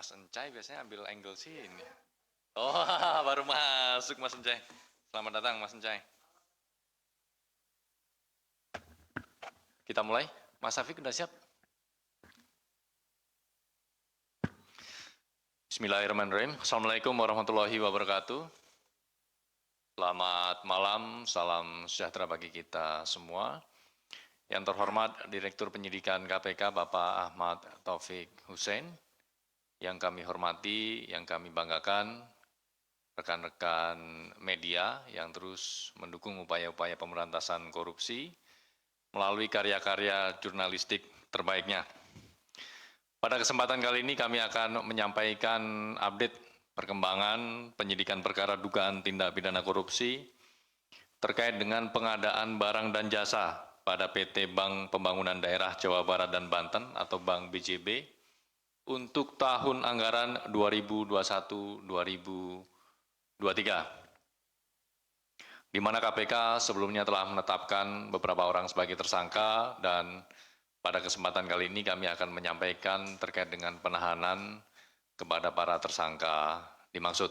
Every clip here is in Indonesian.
Mas Encai biasanya ambil angle sini. Oh, baru masuk Mas Encai. Selamat datang Mas Encai. Kita mulai. Mas Safik udah siap? Bismillahirrahmanirrahim. Assalamualaikum warahmatullahi wabarakatuh. Selamat malam, salam sejahtera bagi kita semua. Yang terhormat Direktur Penyidikan KPK Bapak Ahmad Taufik Hussein, yang kami hormati, yang kami banggakan, rekan-rekan media yang terus mendukung upaya-upaya pemberantasan korupsi melalui karya-karya jurnalistik terbaiknya. Pada kesempatan kali ini kami akan menyampaikan update perkembangan penyidikan perkara dugaan tindak pidana korupsi terkait dengan pengadaan barang dan jasa pada PT Bank Pembangunan Daerah Jawa Barat dan Banten atau Bank BJB untuk tahun anggaran 2021-2023, di mana KPK sebelumnya telah menetapkan beberapa orang sebagai tersangka, dan pada kesempatan kali ini kami akan menyampaikan terkait dengan penahanan kepada para tersangka dimaksud.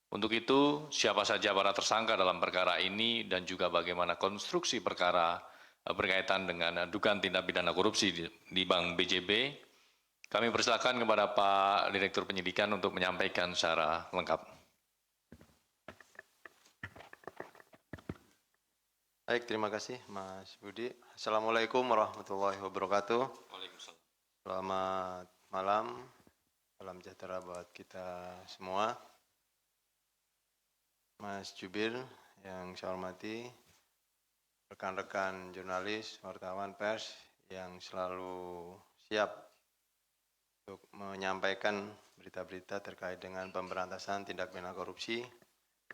Untuk itu, siapa saja para tersangka dalam perkara ini dan juga bagaimana konstruksi perkara berkaitan dengan dugaan tindak pidana korupsi di Bank BJB, kami persilakan kepada Pak Direktur Penyidikan untuk menyampaikan secara lengkap. Baik, terima kasih Mas Budi. Assalamualaikum warahmatullahi wabarakatuh. Waalaikumsalam. Selamat malam, salam sejahtera buat kita semua. Mas Jubir yang saya hormati, rekan-rekan jurnalis, wartawan pers yang selalu siap untuk menyampaikan berita-berita terkait dengan pemberantasan tindak pidana korupsi.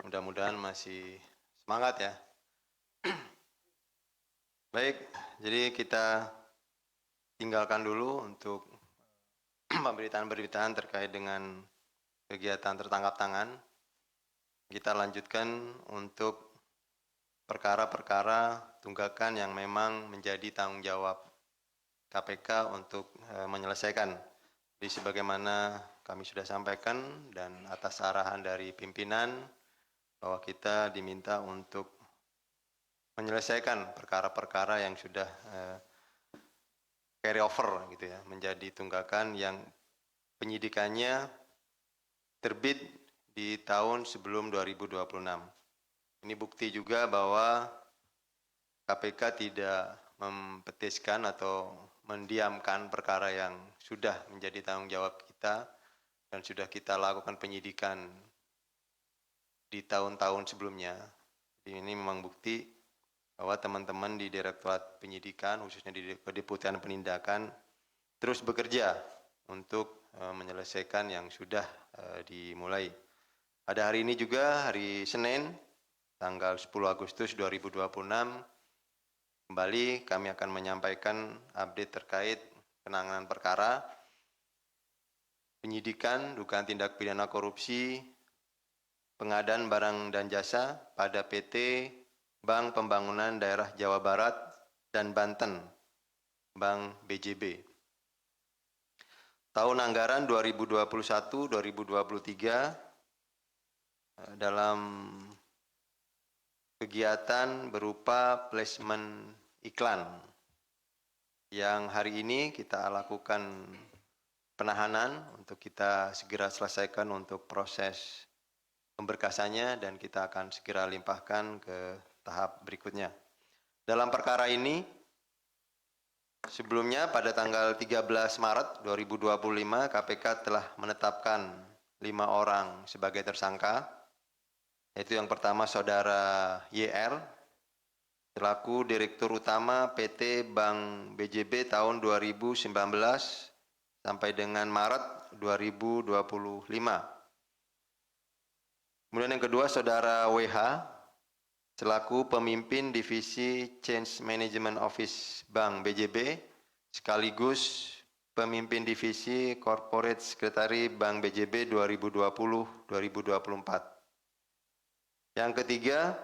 Mudah-mudahan masih semangat ya. Baik, jadi kita tinggalkan dulu untuk pemberitaan-pemberitaan terkait dengan kegiatan tertangkap tangan. Kita lanjutkan untuk perkara-perkara tunggakan yang memang menjadi tanggung jawab KPK untuk menyelesaikan. Jadi sebagaimana kami sudah sampaikan dan atas arahan dari pimpinan bahwa kita diminta untuk menyelesaikan perkara-perkara yang sudah carry over gitu ya, menjadi tunggakan yang penyidikannya terbit di tahun sebelum 2026. Ini bukti juga bahwa KPK tidak mempetiskan atau mendiamkan perkara yang sudah menjadi tanggung jawab kita dan sudah kita lakukan penyidikan di tahun-tahun sebelumnya. Jadi ini memang bukti bahwa teman-teman di Direktorat Penyidikan, khususnya di Kedeputian Penindakan, terus bekerja untuk menyelesaikan yang sudah dimulai. Pada hari ini juga, hari Senin, tanggal 10 Agustus 2026, kembali kami akan menyampaikan update terkait penanganan perkara penyidikan dugaan tindak pidana korupsi pengadaan barang dan jasa pada PT Bank Pembangunan Daerah Jawa Barat dan Banten, Bank BJB. Tahun anggaran 2021-2023 dalam kegiatan berupa placement iklan yang hari ini kita lakukan penahanan untuk kita segera selesaikan untuk proses pemberkasannya dan kita akan segera limpahkan ke tahap berikutnya. Dalam perkara ini, sebelumnya pada tanggal 13 Maret 2025 KPK telah menetapkan 5 orang sebagai tersangka, yaitu yang pertama Saudara YR, selaku Direktur Utama PT Bank BJB tahun 2019 sampai dengan Maret 2025. Kemudian yang kedua Saudara WH, selaku Pemimpin Divisi Change Management Office Bank BJB, sekaligus Pemimpin Divisi Corporate Secretary Bank BJB 2020-2024. Yang ketiga,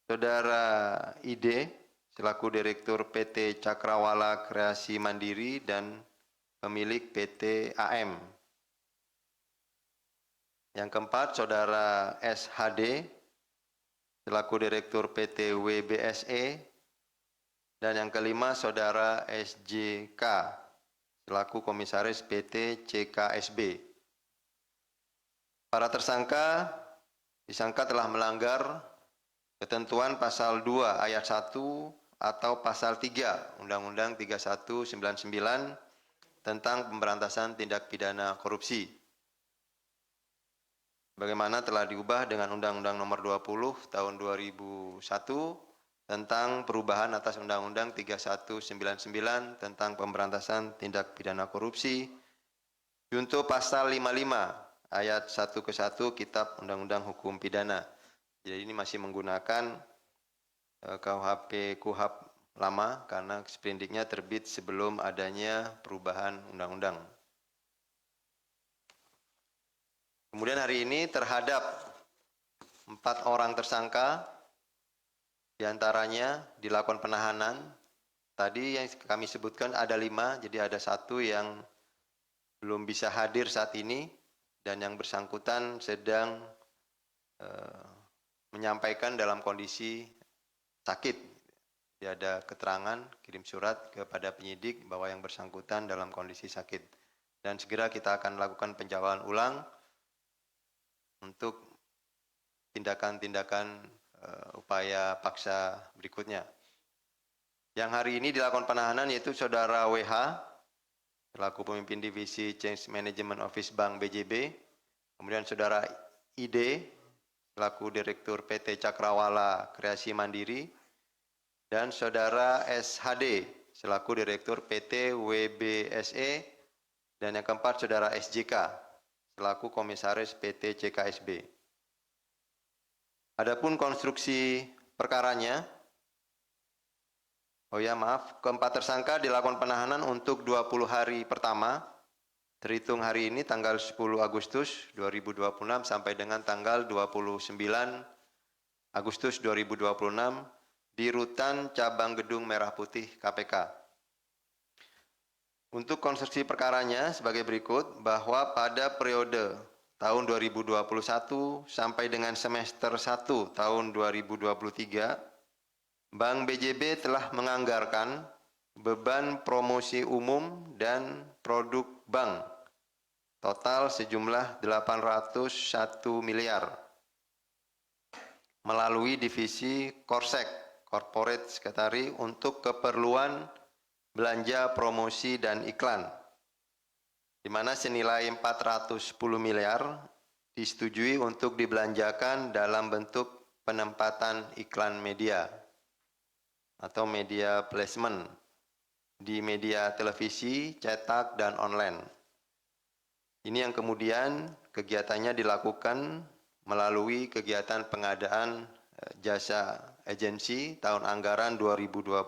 Saudara ID, selaku Direktur PT Cakrawala Kreasi Mandiri dan pemilik PT AM. Yang keempat, Saudara SHD selaku Direktur PT WBSE. Dan yang kelima, Saudara SJK selaku Komisaris PT CKSB. Para tersangka disangka telah melanggar ketentuan pasal 2 ayat 1 atau pasal 3 Undang-Undang 3199 tentang pemberantasan tindak pidana korupsi. Bagaimana telah diubah dengan Undang-Undang Nomor 20 Tahun 2001 tentang perubahan atas Undang-Undang 3199 tentang pemberantasan tindak pidana korupsi, junto pasal 55 ayat 1 ke 1 Kitab Undang-Undang Hukum Pidana. Jadi ini masih menggunakan KUHP lama karena sprindiknya terbit sebelum adanya perubahan undang-undang. Kemudian hari ini terhadap 4 orang tersangka, diantaranya dilakukan penahanan. Tadi yang kami sebutkan ada 5, jadi ada 1 yang belum bisa hadir saat ini dan yang bersangkutan sedang menyampaikan dalam kondisi sakit. Jadi ada keterangan, kirim surat kepada penyidik bahwa yang bersangkutan dalam kondisi sakit. Dan segera kita akan lakukan penjawaan ulang untuk tindakan-tindakan upaya paksa berikutnya. Yang hari ini dilakukan penahanan yaitu Saudara WH, selaku pemimpin divisi Change Management Office Bank BJB, kemudian Saudara ID, selaku Direktur PT Cakrawala Kreasi Mandiri, dan Saudara SHD, selaku Direktur PT WBSE, dan yang keempat Saudara SJK, selaku Komisaris PT CKSB. Adapun konstruksi perkaranya, keempat tersangka dilakukan penahanan untuk 20 hari pertama, terhitung hari ini tanggal 10 Agustus 2026 sampai dengan tanggal 29 Agustus 2026 di Rutan Cabang Gedung Merah Putih KPK. Untuk konstruksi perkaranya sebagai berikut, bahwa pada periode tahun 2021 sampai dengan semester 1 tahun 2023, Bank BJB telah menganggarkan beban promosi umum dan produk bank total sejumlah 801 miliar melalui divisi Korsek, Corporate Secretary, untuk keperluan belanja promosi dan iklan, di mana senilai 410 miliar disetujui untuk dibelanjakan dalam bentuk penempatan iklan media atau media placement di media televisi, cetak, dan online. Ini yang kemudian kegiatannya dilakukan melalui kegiatan pengadaan jasa agensi tahun anggaran 2021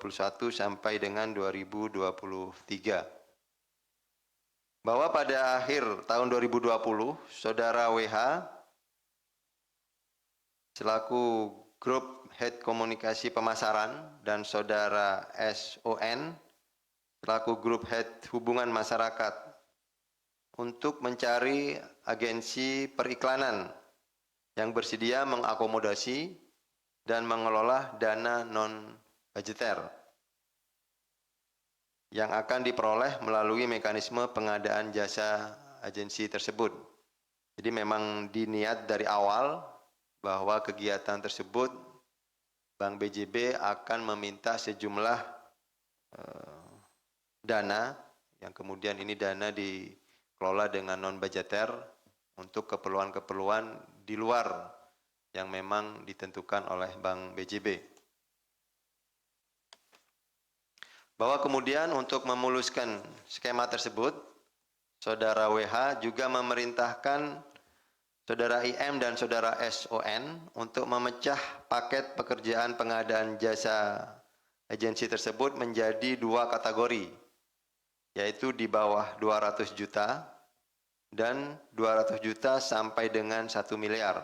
sampai dengan 2023. Bahwa pada akhir tahun 2020, Saudara WH selaku Grup Head Komunikasi Pemasaran dan Saudara SON selaku Grup Head Hubungan Masyarakat untuk mencari agensi periklanan yang bersedia mengakomodasi dan mengelola dana non-budgeter yang akan diperoleh melalui mekanisme pengadaan jasa agensi tersebut. Jadi memang diniat dari awal bahwa kegiatan tersebut Bank BJB akan meminta sejumlah dana yang kemudian ini dana dikelola dengan non-budgeter untuk keperluan-keperluan di luar yang memang ditentukan oleh Bank BJB. Bahwa kemudian untuk memuluskan skema tersebut, Saudara WH juga memerintahkan Saudara IM dan Saudara SON untuk memecah paket pekerjaan pengadaan jasa agensi tersebut menjadi 2 kategori, yaitu di bawah 200 juta dan 200 juta sampai dengan 1 miliar.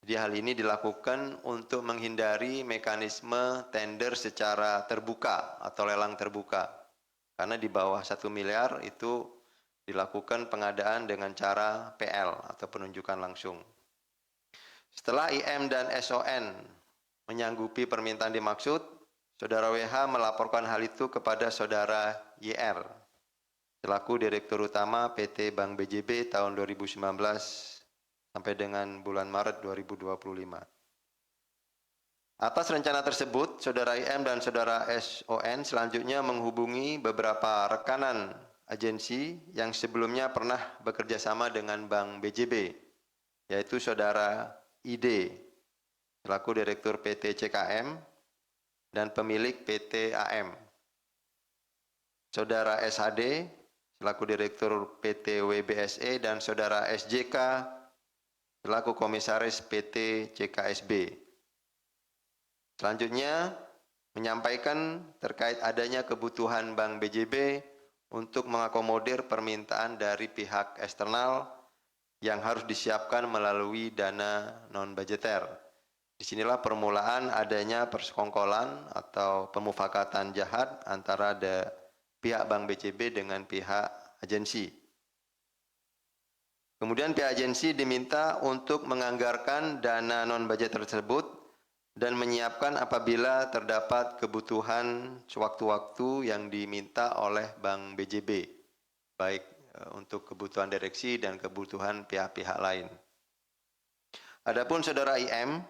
Jadi hal ini dilakukan untuk menghindari mekanisme tender secara terbuka atau lelang terbuka. Karena di bawah 1 miliar itu dilakukan pengadaan dengan cara PL atau penunjukan langsung. Setelah IM dan SON menyanggupi permintaan dimaksud, Saudara WH melaporkan hal itu kepada Saudara YR selaku Direktur Utama PT Bank BJB tahun 2019 sampai dengan bulan Maret 2025. Atas rencana tersebut, Saudara IM dan Saudara SON selanjutnya menghubungi beberapa rekanan agensi yang sebelumnya pernah bekerja sama dengan Bank BJB, yaitu Saudara ID selaku Direktur PT CKM dan pemilik PT AM, Saudara SHD selaku Direktur PT WBSE dan Saudara SJK selaku Komisaris PT CKSB. Selanjutnya, menyampaikan terkait adanya kebutuhan Bank BJB untuk mengakomodir permintaan dari pihak eksternal yang harus disiapkan melalui dana non-budgeter. Disinilah permulaan adanya persekongkolan atau pemufakatan jahat antara pihak Bank BJB dengan pihak agensi. Kemudian pihak agensi diminta untuk menganggarkan dana non-budgeter tersebut dan menyiapkan apabila terdapat kebutuhan sewaktu-waktu yang diminta oleh Bank BJB, baik untuk kebutuhan direksi dan kebutuhan pihak-pihak lain. Adapun Saudara IM,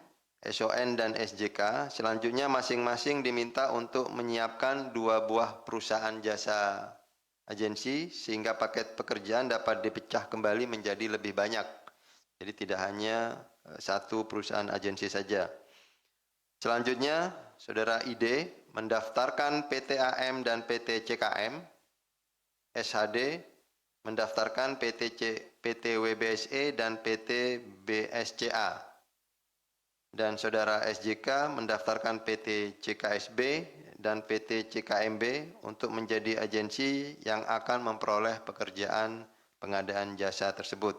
SON dan SJK selanjutnya masing-masing diminta untuk menyiapkan 2 buah perusahaan jasa agensi sehingga paket pekerjaan dapat dipecah kembali menjadi lebih banyak. Jadi tidak hanya 1 perusahaan agensi saja. Selanjutnya, Saudara ID mendaftarkan PT AM dan PT CKM, SHD mendaftarkan PT WBSE dan PT BSCA, dan Saudara SJK mendaftarkan PT CKSB dan PT CKMB untuk menjadi agensi yang akan memperoleh pekerjaan pengadaan jasa tersebut.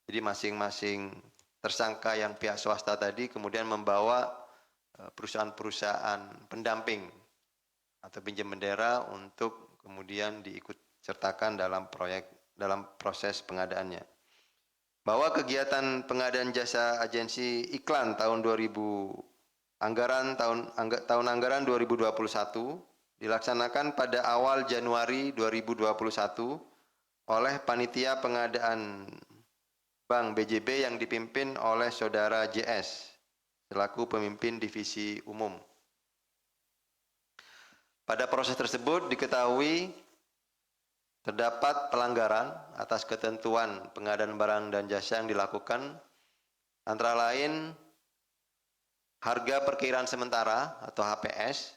Jadi masing-masing tersangka yang pihak swasta tadi kemudian membawa perusahaan-perusahaan pendamping atau pinjam bendera untuk kemudian diikut sertakan dalam proses pengadaannya. Bahwa kegiatan pengadaan jasa agensi iklan tahun 2000 tahun anggaran 2021 dilaksanakan pada awal Januari 2021 oleh panitia pengadaan Bank BJB yang dipimpin oleh Saudara JS selaku pemimpin divisi umum. Pada proses tersebut diketahui terdapat pelanggaran atas ketentuan pengadaan barang dan jasa yang dilakukan, antara lain harga perkiraan sementara atau HPS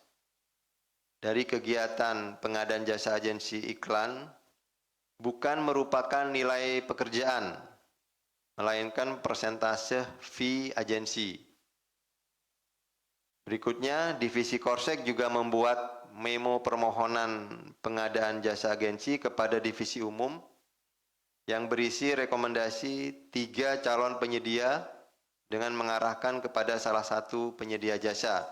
dari kegiatan pengadaan jasa agensi iklan bukan merupakan nilai pekerjaan, melainkan persentase fee agensi. Berikutnya, Divisi Korsek juga membuat memo permohonan pengadaan jasa agensi kepada Divisi Umum yang berisi rekomendasi 3 calon penyedia dengan mengarahkan kepada salah satu penyedia jasa.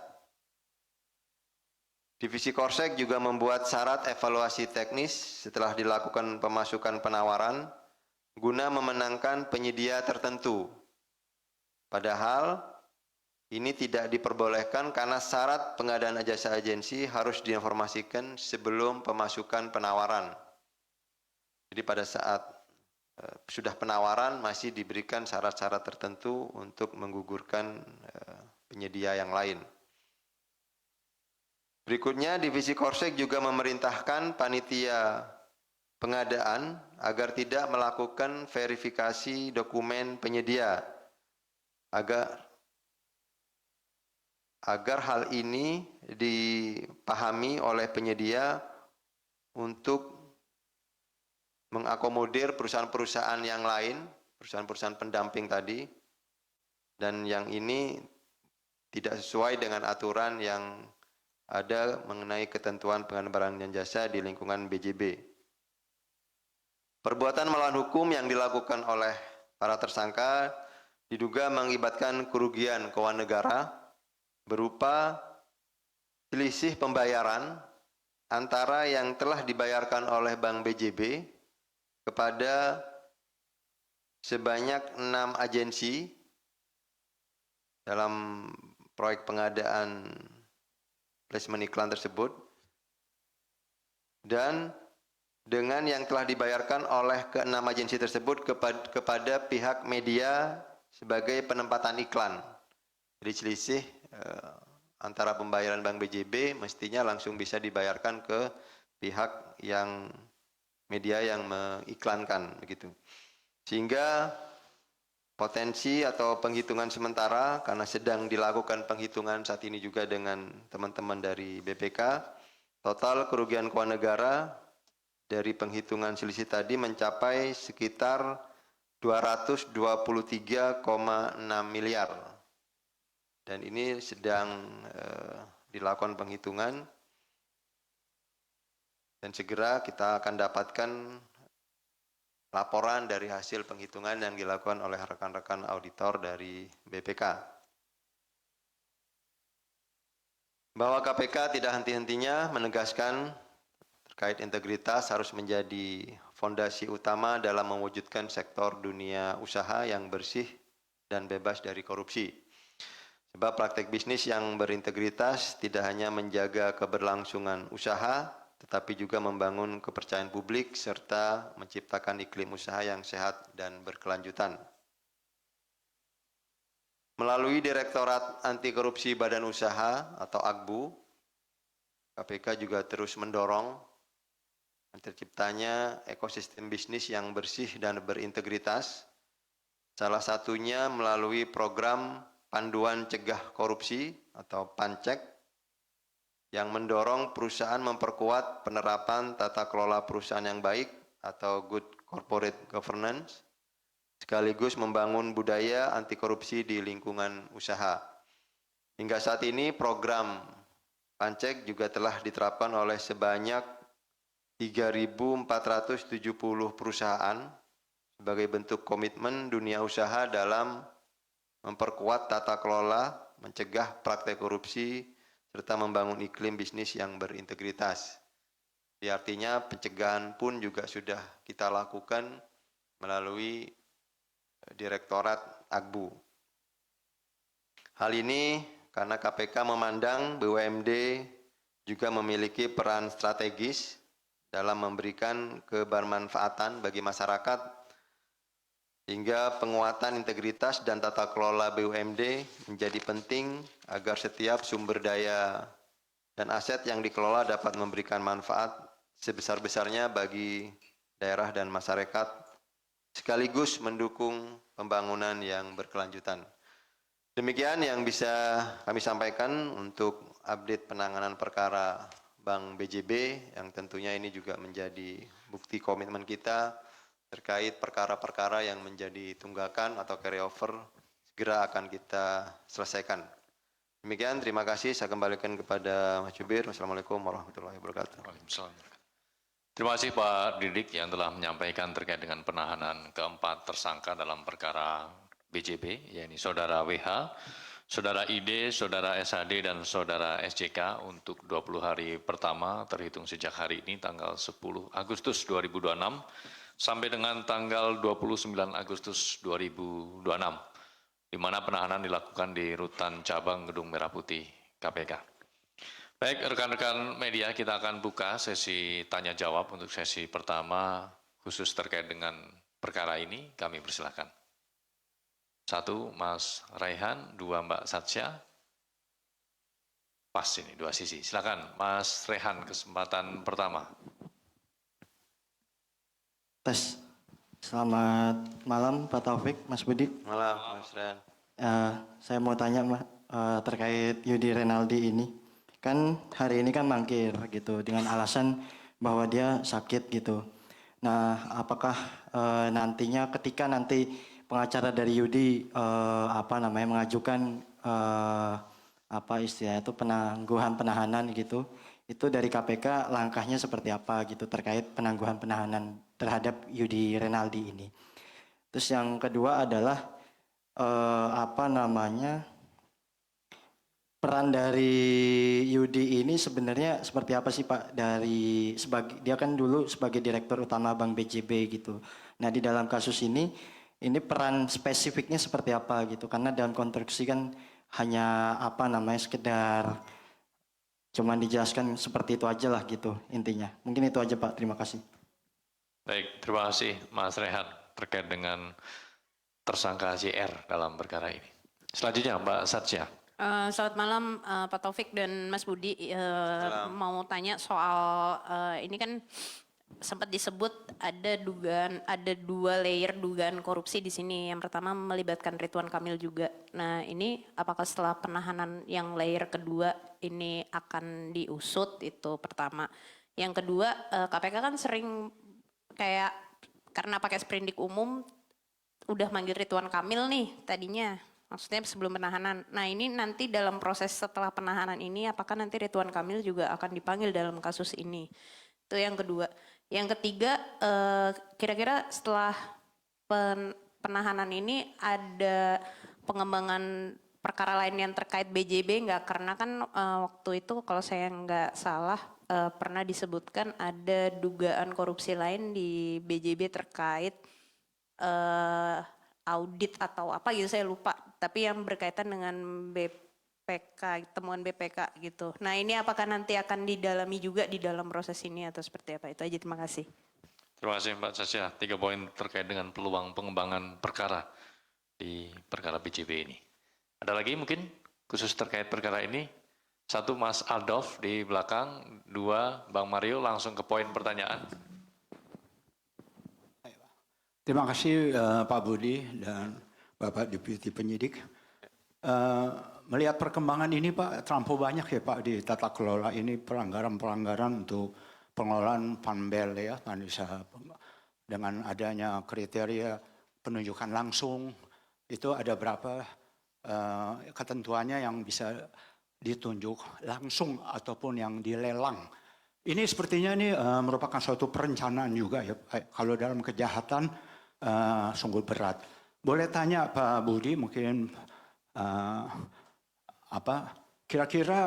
Divisi Korsek juga membuat syarat evaluasi teknis setelah dilakukan pemasukan penawaran guna memenangkan penyedia tertentu. Padahal ini tidak diperbolehkan karena syarat pengadaan jasa agensi harus diinformasikan sebelum pemasukan penawaran. Jadi pada saat sudah penawaran masih diberikan syarat-syarat tertentu untuk menggugurkan penyedia yang lain. Berikutnya, Divisi Korsek juga memerintahkan panitia pengadaan agar tidak melakukan verifikasi dokumen penyedia agar hal ini dipahami oleh penyedia untuk mengakomodir perusahaan-perusahaan yang lain, perusahaan-perusahaan pendamping tadi, dan yang ini tidak sesuai dengan aturan yang ada mengenai ketentuan pengadaan barang dan jasa di lingkungan BJB. Perbuatan melawan hukum yang dilakukan oleh para tersangka diduga mengakibatkan kerugian keuangan negara berupa selisih pembayaran antara yang telah dibayarkan oleh Bank BJB kepada sebanyak 6 agensi dalam proyek pengadaan placement iklan tersebut, dan dengan yang telah dibayarkan oleh ke-6 agensi tersebut kepada pihak media sebagai penempatan iklan. Jadi selisih antara pembayaran Bank BJB mestinya langsung bisa dibayarkan ke pihak yang media yang mengiklankan begitu. Sehingga potensi atau penghitungan sementara, karena sedang dilakukan penghitungan saat ini juga dengan teman-teman dari BPK, total kerugian keuangan negara dari penghitungan selisih tadi mencapai sekitar 223,6 miliar. Dan ini sedang dilakukan penghitungan dan segera kita akan dapatkan laporan dari hasil penghitungan yang dilakukan oleh rekan-rekan auditor dari BPK. Bahwa KPK tidak henti-hentinya menegaskan terkait integritas harus menjadi fondasi utama dalam mewujudkan sektor dunia usaha yang bersih dan bebas dari korupsi. Sebab praktek bisnis yang berintegritas tidak hanya menjaga keberlangsungan usaha, tetapi juga membangun kepercayaan publik serta menciptakan iklim usaha yang sehat dan berkelanjutan. Melalui Direktorat Anti Korupsi Badan Usaha atau AKBU, KPK juga terus mendorong terciptanya ekosistem bisnis yang bersih dan berintegritas, salah satunya melalui program Panduan Cegah Korupsi atau PANCEK yang mendorong perusahaan memperkuat penerapan tata kelola perusahaan yang baik atau good corporate governance, sekaligus membangun budaya anti korupsi di lingkungan usaha. Hingga saat ini program PANCEK juga telah diterapkan oleh sebanyak 3.470 perusahaan sebagai bentuk komitmen dunia usaha dalam memperkuat tata kelola, mencegah praktek korupsi, serta membangun iklim bisnis yang berintegritas. Jadi artinya pencegahan pun juga sudah kita lakukan melalui Direktorat AKBU. Hal ini karena KPK memandang BUMD juga memiliki peran strategis dalam memberikan kebermanfaatan bagi masyarakat, hingga penguatan integritas dan tata kelola BUMD menjadi penting agar setiap sumber daya dan aset yang dikelola dapat memberikan manfaat sebesar-besarnya bagi daerah dan masyarakat, sekaligus mendukung pembangunan yang berkelanjutan. Demikian yang bisa kami sampaikan untuk update penanganan perkara Bank BJB, yang tentunya ini juga menjadi bukti komitmen kita terkait perkara-perkara yang menjadi tunggakan atau carryover segera akan kita selesaikan. Demikian, terima kasih. Saya kembalikan kepada Mas Jubir. Wassalamualaikum warahmatullahi wabarakatuh. Terima kasih Pak Didik yang telah menyampaikan terkait dengan penahanan keempat tersangka dalam perkara BJB, yaitu Saudara WH, Saudara ID, Saudara SHD, dan Saudara SJK untuk 20 hari pertama terhitung sejak hari ini tanggal 10 Agustus 2026 sampai dengan tanggal 29 Agustus 2026, di mana penahanan dilakukan di Rutan Cabang Gedung Merah Putih KPK. Baik, rekan-rekan media, kita akan buka sesi tanya jawab untuk sesi pertama khusus terkait dengan perkara ini. Kami persilahkan. 1, Mas Raihan, 2, Mbak Satsya. Pas ini, 2 sisi. Silakan, Mas Raihan, kesempatan pertama. Tes. Selamat malam Pak Taufik, Mas Budi. Malam, Mas Ren. Saya mau tanya terkait Yudi Renaldi ini. Kan hari ini kan mangkir gitu dengan alasan bahwa dia sakit gitu. Nah, apakah nantinya ketika nanti pengacara dari Yudi mengajukan apa istilahnya itu penangguhan penahanan gitu, itu dari KPK langkahnya seperti apa gitu terkait penangguhan penahanan terhadap Yudi Renaldi ini. Terus yang kedua adalah peran dari Yudi ini sebenarnya seperti apa sih Pak? Dia kan dulu sebagai Direktur Utama Bank BJB gitu. Nah di dalam kasus ini peran spesifiknya seperti apa gitu? Karena dalam konstruksi kan hanya apa namanya sekedar cuman dijelaskan seperti itu aja lah gitu intinya. Mungkin itu aja Pak. Terima kasih. Baik, terima kasih Mas Rehan terkait dengan tersangka JR dalam perkara ini. Selanjutnya Mbak Satya. Selamat malam Pak Taufik dan Mas Budi. Mau tanya soal ini kan sempat disebut ada dua layer dugaan korupsi di sini. Yang pertama melibatkan Ridwan Kamil juga. Nah ini apakah setelah penahanan yang layer kedua ini akan diusut, itu pertama. Yang kedua KPK kan sering kayak karena pakai sprindik umum udah manggil Ridwan Kamil nih tadinya. Maksudnya sebelum penahanan. Nah ini nanti dalam proses setelah penahanan ini apakah nanti Ridwan Kamil juga akan dipanggil dalam kasus ini? Itu yang kedua. Yang ketiga kira-kira setelah penahanan ini ada pengembangan perkara lain yang terkait BJB nggak? Karena kan waktu itu kalau saya nggak salah pernah disebutkan ada dugaan korupsi lain di BJB terkait audit atau apa gitu saya lupa, tapi yang berkaitan dengan BPK, temuan BPK gitu. Nah ini apakah nanti akan didalami juga di dalam proses ini atau seperti apa? Itu aja, terima kasih. Terima kasih Mbak Satya. 3 poin terkait dengan peluang pengembangan perkara di perkara BJB ini. Ada lagi mungkin khusus terkait perkara ini? 1 Mas Aldov di belakang, 2 Bang Mario, langsung ke poin pertanyaan. Terima kasih Pak Budi dan Bapak Deputi Penyidik. Melihat perkembangan ini Pak, terlampau banyak ya Pak di tata kelola ini pelanggaran-pelanggaran untuk pengelolaan PANBEL ya, usaha dengan adanya kriteria penunjukan langsung, itu ada berapa ketentuannya yang bisa ditunjuk langsung ataupun yang dilelang. Ini sepertinya ini merupakan suatu perencanaan juga ya, kalau dalam kejahatan sungguh berat. Boleh tanya Pak Budi mungkin kira-kira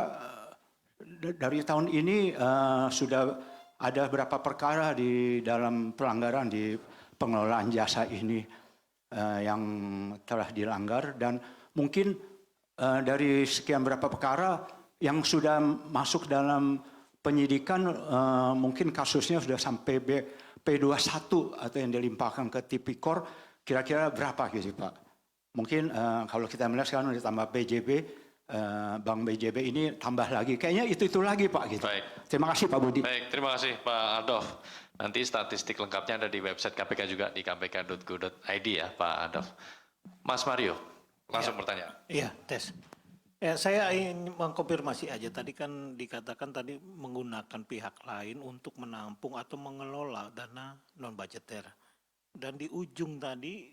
dari tahun ini sudah ada berapa perkara di dalam pelanggaran di pengelolaan jasa ini yang telah dilanggar, dan mungkin dari sekian berapa perkara yang sudah masuk dalam penyidikan, mungkin kasusnya sudah sampai P21 atau yang dilimpahkan ke Tipikor, kira-kira berapa gitu Pak? Mungkin kalau kita melihat sekarang ditambah BJB, Bank BJB ini tambah lagi. Kayaknya itu lagi Pak gitu. Baik. Terima kasih Pak Budi. Baik, terima kasih Pak Aldov. Nanti statistik lengkapnya ada di website KPK juga di kpk.go.id ya Pak Aldov. Mas Mario, langsung bertanya. Iya, tes. Saya ingin mengkonfirmasi aja, tadi kan dikatakan tadi menggunakan pihak lain untuk menampung atau mengelola dana non-budgeter. Dan di ujung tadi,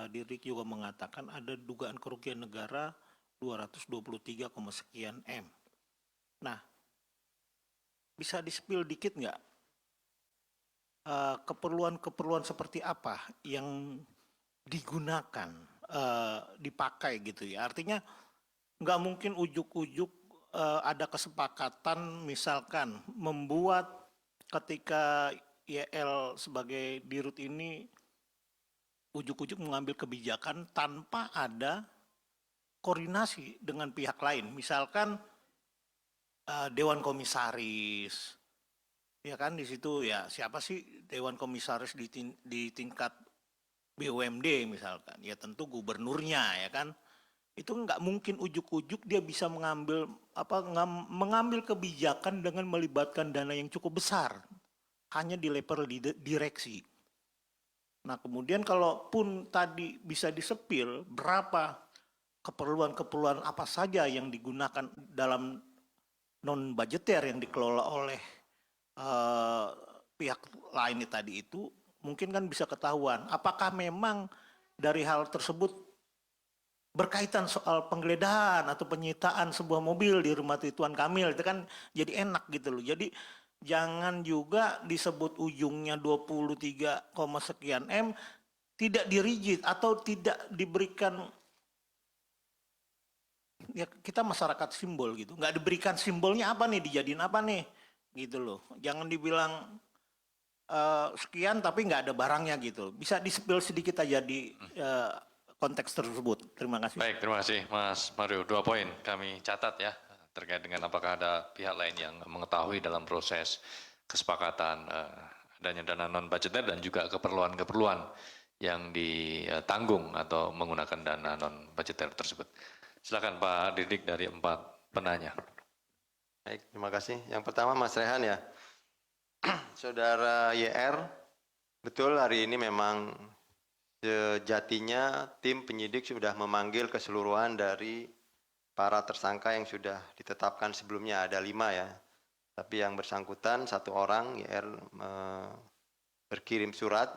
Dirk juga mengatakan ada dugaan kerugian negara 223, sekian M. Nah, bisa di-spill dikit nggak? Keperluan-keperluan seperti apa yang digunakan, dipakai gitu ya. Artinya, nggak mungkin ujuk-ujuk ada kesepakatan misalkan membuat ketika YL sebagai dirut ini ujuk-ujuk mengambil kebijakan tanpa ada koordinasi dengan pihak lain. Misalkan Dewan Komisaris, ya kan di situ ya siapa sih Dewan Komisaris di tingkat BUMD misalkan, ya tentu gubernurnya ya kan. Itu nggak mungkin ujuk-ujuk dia bisa mengambil kebijakan dengan melibatkan dana yang cukup besar hanya di level direksi. Nah kemudian kalaupun tadi bisa disepil berapa keperluan apa saja yang digunakan dalam non budgeter yang dikelola oleh pihak lain tadi itu, mungkin kan bisa ketahuan apakah memang dari hal tersebut berkaitan soal penggeledahan atau penyitaan sebuah mobil di rumah Ridwan Kamil. Itu kan jadi enak gitu loh. Jadi jangan juga disebut ujungnya 23, sekian M tidak dirigid atau tidak diberikan ya kita masyarakat simbol gitu. Nggak diberikan simbolnya apa nih, dijadiin apa nih, gitu loh. Jangan dibilang sekian tapi nggak ada barangnya gitu. Bisa di-spill sedikit aja di konteks tersebut. Terima kasih. Baik, terima kasih Mas Mario. 2 poin kami catat ya terkait dengan apakah ada pihak lain yang mengetahui dalam proses kesepakatan adanya dana non budgeter dan juga keperluan-keperluan yang ditanggung atau menggunakan dana non budgeter tersebut. Silakan Pak Didik dari 4 penanya. Baik, terima kasih. Yang pertama Mas Rehan ya. Saudara YR, betul hari ini memang sejatinya tim penyidik sudah memanggil keseluruhan dari para tersangka yang sudah ditetapkan sebelumnya, ada 5 ya. Tapi yang bersangkutan 1 orang, YR berkirim surat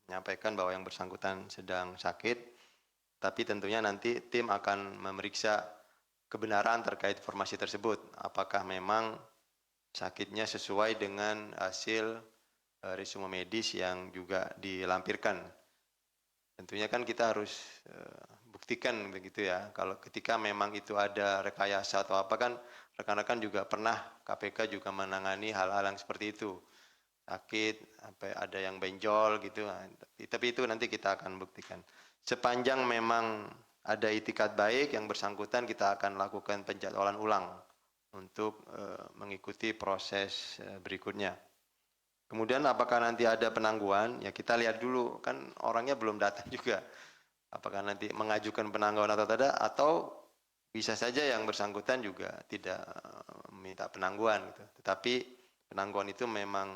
menyampaikan bahwa yang bersangkutan sedang sakit, tapi tentunya nanti tim akan memeriksa kebenaran terkait informasi tersebut. Apakah memang sakitnya sesuai dengan hasil resume medis yang juga dilampirkan. Tentunya kan kita harus buktikan begitu ya. Kalau ketika memang itu ada rekayasa atau apa kan rekan-rekan juga pernah KPK juga menangani hal-hal yang seperti itu. Sakit, sampai ada yang benjol gitu. Tapi itu nanti kita akan buktikan. Sepanjang memang ada itikat baik yang bersangkutan, kita akan lakukan penjadwalan ulang untuk mengikuti proses berikutnya. Kemudian apakah nanti ada penangguhan? Ya kita lihat dulu, kan orangnya belum datang juga. Apakah nanti mengajukan penangguhan atau tidak, atau bisa saja yang bersangkutan juga tidak meminta penangguhan gitu. Tetapi penangguhan itu memang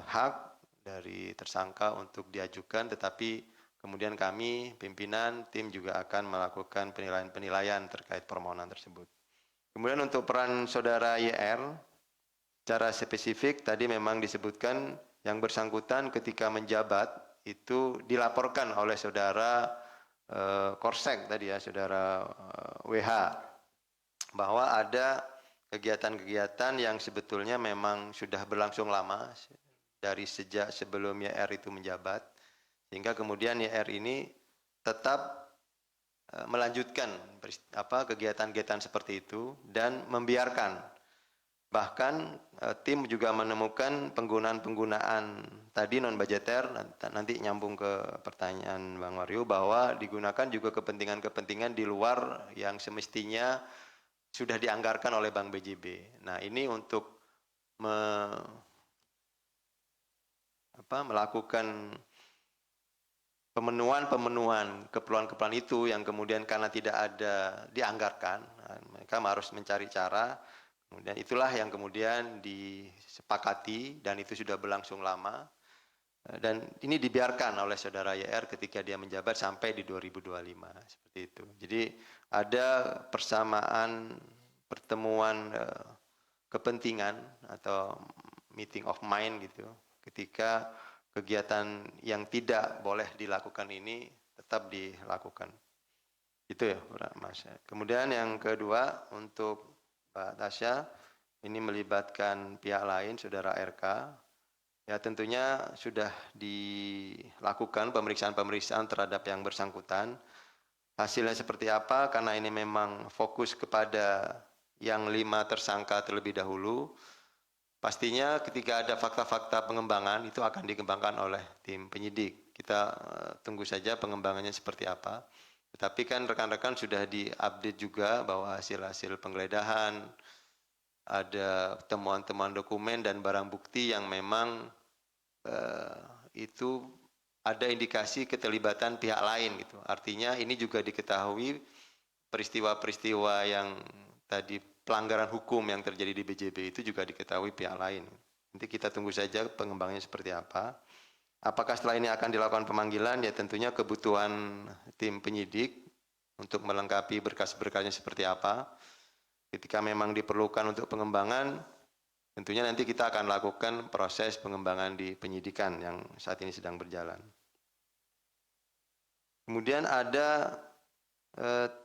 hak dari tersangka untuk diajukan, tetapi kemudian kami, pimpinan, tim juga akan melakukan penilaian-penilaian terkait permohonan tersebut. Kemudian untuk peran saudara YR, secara spesifik tadi memang disebutkan yang bersangkutan ketika menjabat itu dilaporkan oleh saudara Korsek tadi ya, saudara WH, bahwa ada kegiatan-kegiatan yang sebetulnya memang sudah berlangsung lama dari sejak sebelum YR itu menjabat, sehingga kemudian YR ini tetap melanjutkan kegiatan-kegiatan seperti itu dan membiarkan. Bahkan tim juga menemukan penggunaan tadi non budgeter, nanti nyambung ke pertanyaan Bang Mario, bahwa digunakan juga kepentingan-kepentingan di luar yang semestinya sudah dianggarkan oleh Bank BJB. Nah ini untuk melakukan pemenuhan keperluan-keperluan itu yang kemudian karena tidak ada dianggarkan, mereka harus mencari cara, kemudian itulah yang kemudian disepakati dan itu sudah berlangsung lama, dan ini dibiarkan oleh saudara YR ketika dia menjabat sampai di 2025, seperti itu. Jadi ada persamaan pertemuan kepentingan atau meeting of mind gitu, ketika kegiatan yang tidak boleh dilakukan ini tetap dilakukan. Itu ya Mas. Kemudian yang kedua untuk Pak Tasya, ini melibatkan pihak lain, saudara RK. Ya tentunya sudah dilakukan pemeriksaan-pemeriksaan terhadap yang bersangkutan. Hasilnya seperti apa? Karena ini memang fokus kepada yang 5 tersangka terlebih dahulu. Pastinya ketika ada fakta-fakta pengembangan itu akan dikembangkan oleh tim penyidik. Kita tunggu saja pengembangannya seperti apa. Tetapi kan rekan-rekan sudah diupdate juga bahwa hasil-hasil penggeledahan, ada temuan-temuan dokumen dan barang bukti yang memang itu ada indikasi keterlibatan pihak lain gitu. Artinya ini juga diketahui peristiwa-peristiwa yang tadi pelanggaran hukum yang terjadi di BJB itu juga diketahui pihak lain. Nanti kita tunggu saja pengembangannya seperti apa. Apakah setelah ini akan dilakukan pemanggilan? Ya tentunya kebutuhan tim penyidik untuk melengkapi berkas-berkasnya seperti apa. Ketika memang diperlukan untuk pengembangan, tentunya nanti kita akan lakukan proses pengembangan di penyidikan yang saat ini sedang berjalan. Kemudian ada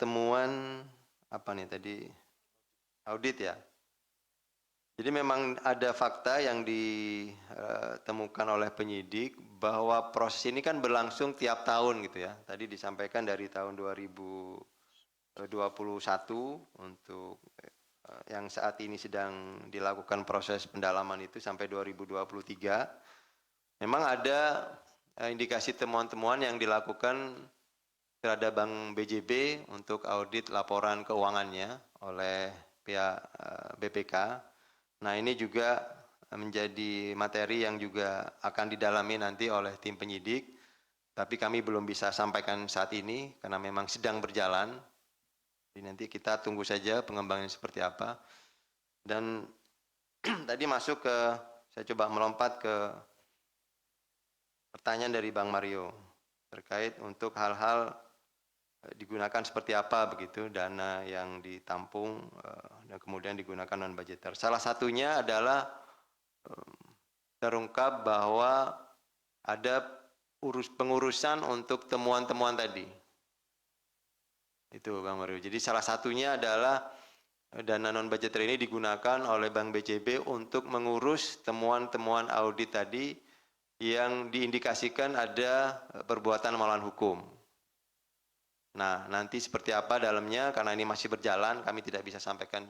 temuan apa nih tadi? Audit ya. Jadi memang ada fakta yang ditemukan oleh penyidik bahwa proses ini kan berlangsung tiap tahun gitu ya. Tadi disampaikan dari tahun 2000 2021 untuk yang saat ini sedang dilakukan proses pendalaman itu sampai 2023. Memang ada indikasi temuan-temuan yang dilakukan terhadap Bank BJB untuk audit laporan keuangannya oleh pihak BPK. Nah, ini juga menjadi materi yang juga akan didalami nanti oleh tim penyidik, tapi kami belum bisa sampaikan saat ini karena memang sedang berjalan. Jadi nanti kita tunggu saja pengembangannya seperti apa. Dan tadi masuk ke, saya coba melompat ke pertanyaan dari Bang Mario terkait untuk hal-hal digunakan seperti apa begitu dana yang ditampung dan kemudian digunakan non budgeter. Salah satunya adalah terungkap bahwa ada pengurusan untuk temuan-temuan tadi. Itu Bang Mario. Jadi salah satunya adalah dana non budgeter ini digunakan oleh Bank BJB untuk mengurus temuan-temuan audit tadi yang diindikasikan ada perbuatan melawan hukum. Nah, nanti seperti apa dalamnya, karena ini masih berjalan, kami tidak bisa sampaikan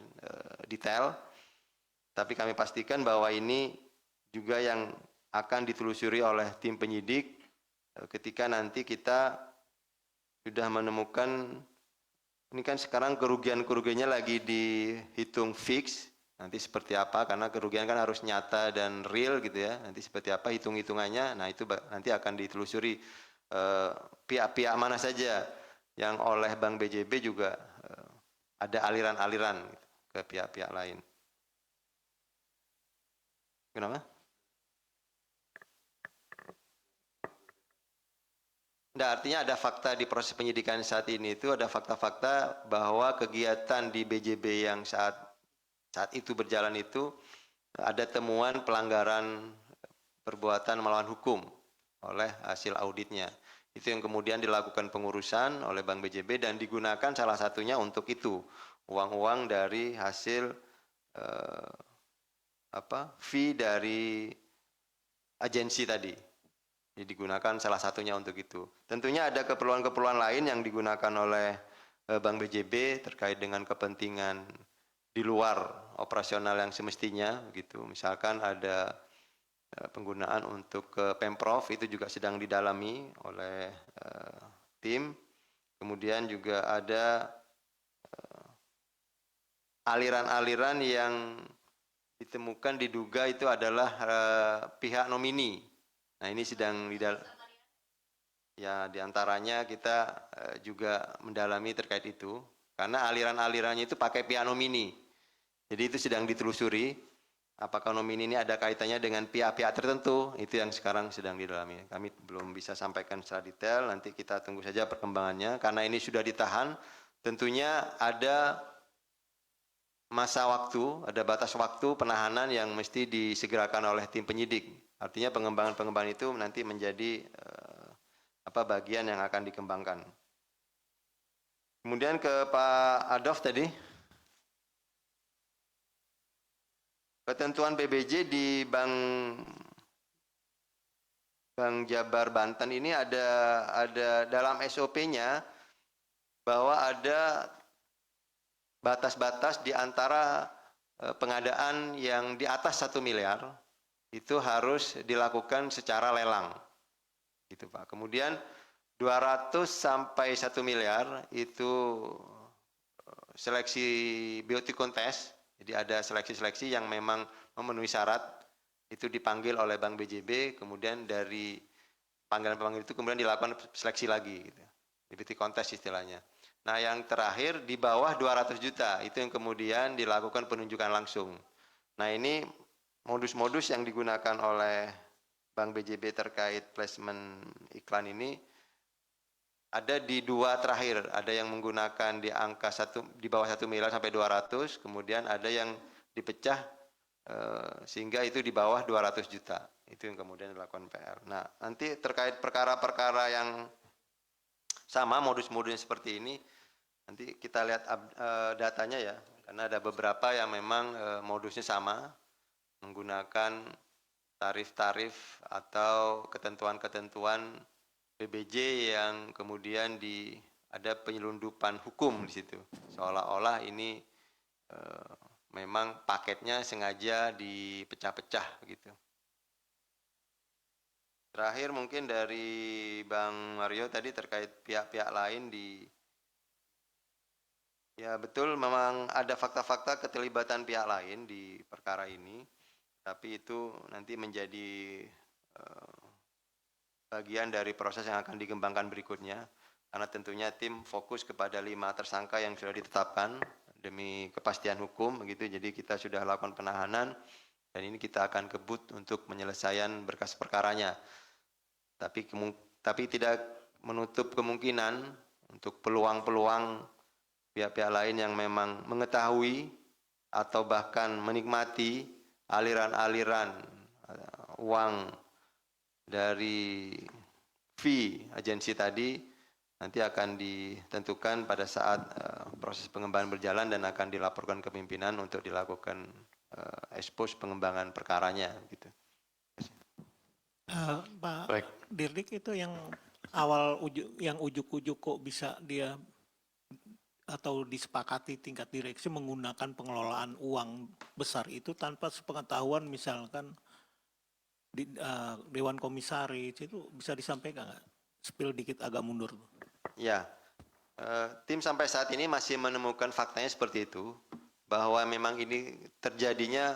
detail. Tapi kami pastikan bahwa ini juga yang akan ditelusuri oleh tim penyidik ketika nanti kita sudah menemukan, ini kan sekarang kerugian-kerugiannya lagi dihitung fix, nanti seperti apa, karena kerugian kan harus nyata dan real gitu ya, nanti seperti apa hitung-hitungannya, nah itu nanti akan ditelusuri pihak-pihak mana saja yang oleh Bank BJB juga ada aliran-aliran ke pihak-pihak lain. Kenapa? Nah, artinya ada fakta di proses penyidikan saat ini itu ada fakta-fakta bahwa kegiatan di BJB yang saat itu berjalan itu ada temuan pelanggaran perbuatan melawan hukum oleh hasil auditnya. Itu yang kemudian dilakukan pengurusan oleh Bank BJB dan digunakan salah satunya untuk itu, uang-uang dari hasil fee dari agensi tadi. Jadi digunakan salah satunya untuk itu. Tentunya ada keperluan-keperluan lain yang digunakan oleh Bank BJB terkait dengan kepentingan di luar operasional yang semestinya, gitu. Misalkan ada penggunaan untuk ke Pemprov, itu juga sedang didalami oleh tim. Kemudian juga ada aliran-aliran yang ditemukan diduga itu adalah pihak nomini. Nah, ini sedang ya diantaranya kita juga mendalami terkait itu, karena aliran-alirannya itu pakai pihak nomini. Jadi itu sedang ditelusuri. Apakah nomini ini ada kaitannya dengan pihak-pihak tertentu, itu yang sekarang sedang didalami. Kami belum bisa sampaikan secara detail, nanti kita tunggu saja perkembangannya. Karena ini sudah ditahan, tentunya ada masa waktu, ada batas waktu penahanan yang mesti disegerakan oleh tim penyidik. Artinya pengembangan-pengembangan itu nanti menjadi bagian yang akan dikembangkan. Kemudian ke Pak Adolf tadi. Ketentuan PBJ di Bank Jabar Banten ini ada dalam SOP-nya bahwa ada batas-batas di antara pengadaan yang di atas 1 miliar itu harus dilakukan secara lelang. Gitu, Pak. Kemudian 200 sampai 1 miliar itu seleksi beauty contest. Jadi ada seleksi-seleksi yang memang memenuhi syarat, itu dipanggil oleh Bank BJB, kemudian dari panggilan-panggilan itu kemudian dilakukan seleksi lagi, gitu. Beauty contest istilahnya. Nah, yang terakhir di bawah 200 juta, itu yang kemudian dilakukan penunjukan langsung. Nah, ini modus-modus yang digunakan oleh Bank BJB terkait placement iklan ini ada di dua terakhir, ada yang menggunakan di angka di bawah 1 miliar sampai 200, kemudian ada yang dipecah sehingga itu di bawah 200 juta. Itu yang kemudian dilakukan PR. Nah, nanti terkait perkara-perkara yang sama, modus-modusnya seperti ini, nanti kita lihat datanya ya, karena ada beberapa yang memang modusnya sama, menggunakan tarif-tarif atau ketentuan-ketentuan PBJ yang kemudian ada penyelundupan hukum di situ. Seolah-olah ini memang paketnya sengaja dipecah-pecah gitu. Terakhir mungkin dari Bang Mario tadi terkait pihak-pihak lain ya betul memang ada fakta-fakta keterlibatan pihak lain di perkara ini, tapi itu nanti menjadi bagian dari proses yang akan dikembangkan berikutnya, karena tentunya tim fokus kepada 5 tersangka yang sudah ditetapkan demi kepastian hukum begitu. Jadi kita sudah lakukan penahanan dan ini kita akan kebut untuk penyelesaian berkas perkaranya. Tapi tidak menutup kemungkinan untuk peluang-peluang pihak-pihak lain yang memang mengetahui atau bahkan menikmati aliran-aliran uang dari fee agensi tadi nanti akan ditentukan pada saat proses pengembangan berjalan dan akan dilaporkan ke pimpinan untuk dilakukan expose pengembangan perkaranya gitu. Pak Baik. Dirdik itu yang yang ujuk-ujuk kok bisa dia atau disepakati tingkat direksi menggunakan pengelolaan uang besar itu tanpa sepengetahuan misalkan di Dewan Komisaris, itu bisa disampaikan nggak? Spill dikit agak mundur. Ya, tim sampai saat ini masih menemukan faktanya seperti itu, bahwa memang ini terjadinya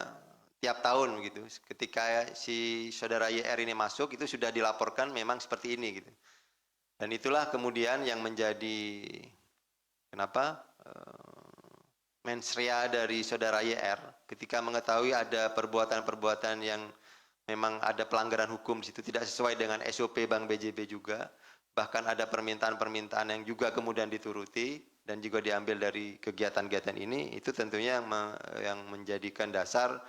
tiap tahun gitu. Ketika si saudara YR ini masuk itu sudah dilaporkan memang seperti ini gitu. Dan itulah kemudian yang menjadi kenapa mensrea dari saudara YR ketika mengetahui ada perbuatan-perbuatan yang memang ada pelanggaran hukum di situ tidak sesuai dengan SOP Bank BJB juga, bahkan ada permintaan-permintaan yang juga kemudian dituruti dan juga diambil dari kegiatan-kegiatan ini, itu tentunya yang menjadikan dasar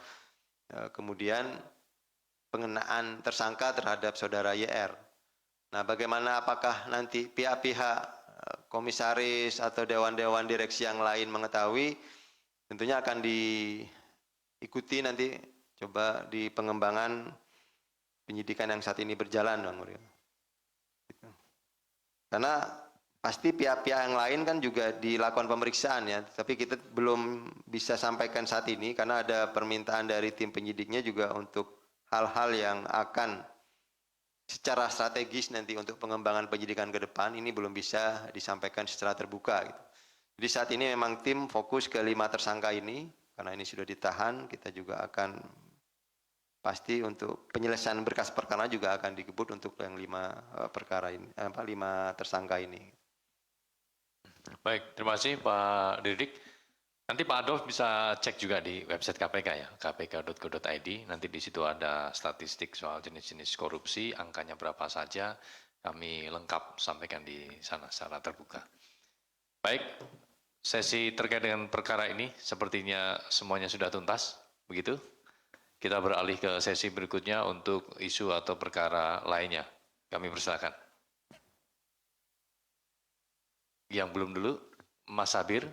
kemudian pengenaan tersangka terhadap saudara YR. Nah, bagaimana apakah nanti pihak-pihak komisaris atau dewan-dewan direksi yang lain mengetahui, tentunya akan diikuti nanti coba di pengembangan penyidikan yang saat ini berjalan, Bang Muryo. Karena pasti pihak-pihak yang lain kan juga dilakukan pemeriksaan ya, tapi kita belum bisa sampaikan saat ini karena ada permintaan dari tim penyidiknya juga untuk hal-hal yang akan secara strategis nanti untuk pengembangan penyidikan ke depan ini belum bisa disampaikan secara terbuka gitu. Jadi saat ini memang tim fokus ke 5 tersangka ini karena ini sudah ditahan, kita juga akan pasti untuk penyelesaian berkas perkara juga akan dikebut untuk yang 5 perkara ini, 5 tersangka ini. Baik, terima kasih Pak Dirdik. Nanti Pak Adolf bisa cek juga di website KPK ya, kpk.go.id. Nanti di situ ada statistik soal jenis-jenis korupsi, angkanya berapa saja, kami lengkap sampaikan di sana secara terbuka. Baik, sesi terkait dengan perkara ini sepertinya semuanya sudah tuntas, begitu? Kita beralih ke sesi berikutnya untuk isu atau perkara lainnya. Kami persilakan. Yang belum dulu, Mas Sabir.